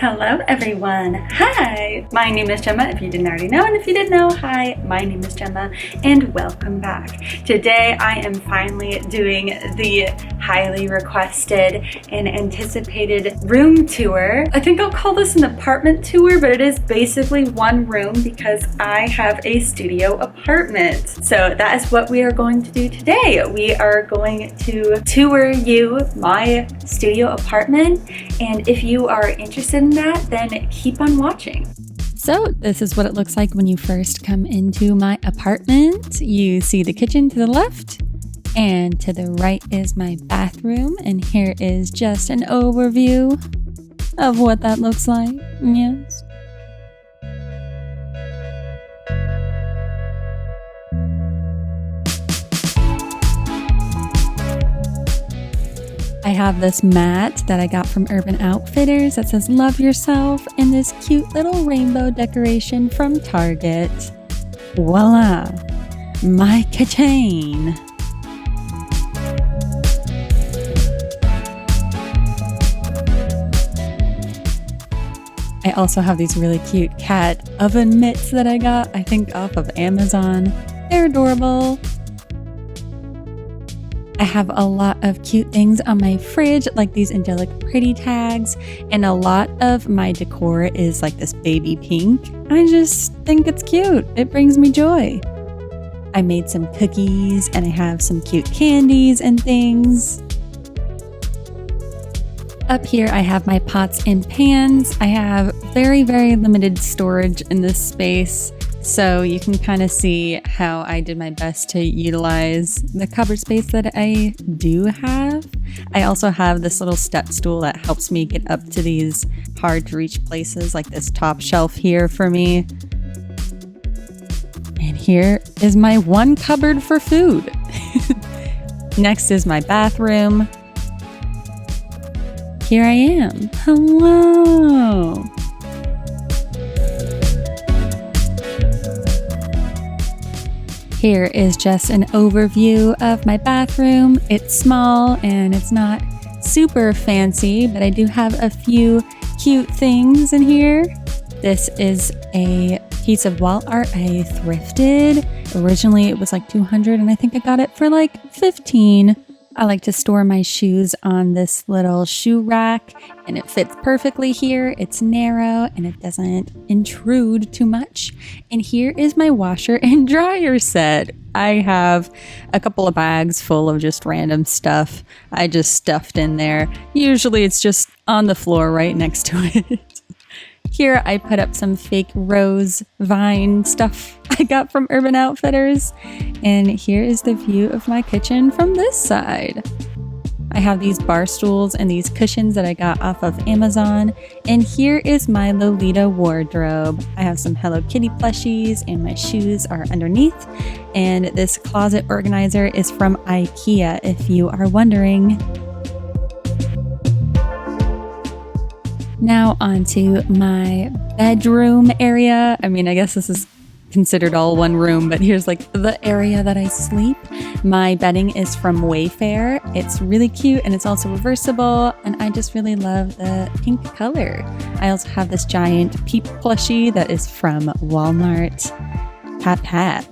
Hello everyone! Hi! My name is Jemma, if you didn't already know, and if you did know, hi, my name is Jemma, and welcome back. Today I am finally doing the highly requested and anticipated room tour. I think I'll call this an apartment tour, but it is basically one room because I have a studio apartment. So that is what we are going to do today. We are going to tour you my studio apartment, and if you are interested in that, then keep on watching. So this is what it looks like when you first come into my apartment. You see the kitchen to the left, and to the right is my bathroom, and here is just an overview of what that looks like. Yes. I have this mat that I got from Urban Outfitters that says "Love Yourself" and this cute little rainbow decoration from Target. Voila! My kitchen! I also have these really cute cat oven mitts that I got, I think off of Amazon. They're adorable. I have a lot of cute things on my fridge, like these angelic pretty tags, and a lot of my decor is like this baby pink. I just think it's cute. It brings me joy. I made some cookies, and I have some cute candies and things. Up here I have my pots and pans. I have very, very limited storage in this space, so you can kind of see how I did my best to utilize the cupboard space that I do have. I also have this little step stool that helps me get up to these hard to reach places, like this top shelf here for me. And here is my one cupboard for food. Next is my bathroom. Here I am. Hello. Here is just an overview of my bathroom. It's small and it's not super fancy, but I do have a few cute things in here. This is a piece of wall art I thrifted. Originally it was like $200 and I think I got it for like $15. I like to store my shoes on this little shoe rack, and it fits perfectly here. It's narrow and it doesn't intrude too much. And here is my washer and dryer set. I have a couple of bags full of just random stuff I just stuffed in there. Usually it's just on the floor right next to it. Here I put up some fake rose vine stuff I got from Urban Outfitters. And here is the view of my kitchen from this side. I have these bar stools and these cushions that I got off of Amazon. And here is my Lolita wardrobe. I have some Hello Kitty plushies and my shoes are underneath. And this closet organizer is from IKEA, if you are wondering. Now onto my bedroom area. I mean, I guess this is considered all one room, but here's like the area that I sleep. My bedding is from Wayfair. It's really cute and it's also reversible, and I just really love the pink color. I also have this giant Peep plushie that is from Walmart. Pat.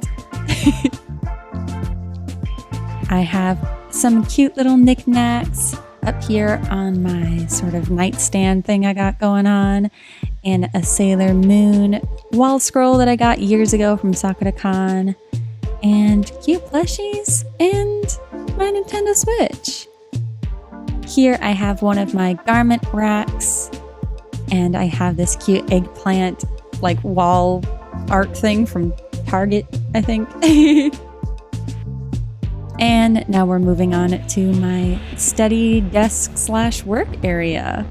I have some cute little knickknacks up here on my sort of nightstand thing I got going on, and a Sailor Moon wall scroll that I got years ago from Sakura Con, and cute plushies, and my Nintendo Switch. Here I have one of my garment racks, and I have this cute eggplant like wall art thing from Target, I think. And now we're moving on to my study desk / work area.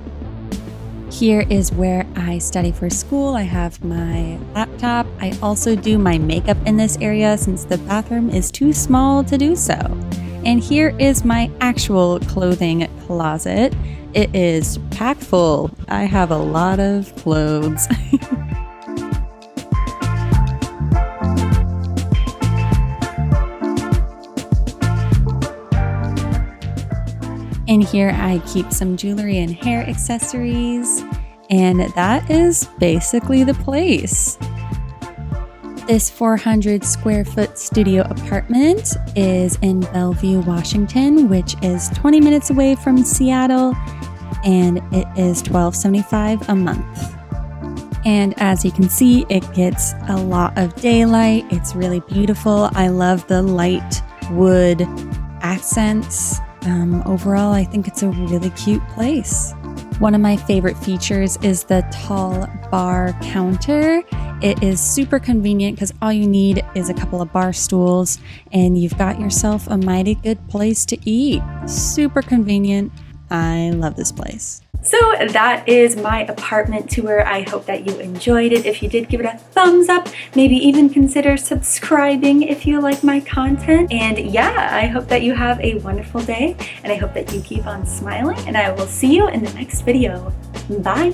Here is where I study for school. I have my laptop. I also do my makeup in this area since the bathroom is too small to do so. And here is my actual clothing closet. It is packed full. I have a lot of clothes. In here I keep some jewelry and hair accessories, And that is basically the place. This 400 square foot studio apartment is in Bellevue, Washington, which is 20 minutes away from Seattle, and it is $12.75 a month. And as you can see, it gets a lot of daylight. It's really beautiful. I love the light wood accents. Overall, I think it's a really cute place. One of my favorite features is the tall bar counter. It is super convenient because all you need is a couple of bar stools and you've got yourself a mighty good place to eat. Super convenient. I love this place. So that is my apartment tour. I hope that you enjoyed it. If you did, give it a thumbs up. Maybe even consider subscribing if you like my content. And yeah, I hope that you have a wonderful day and I hope that you keep on smiling, and I will see you in the next video. Bye.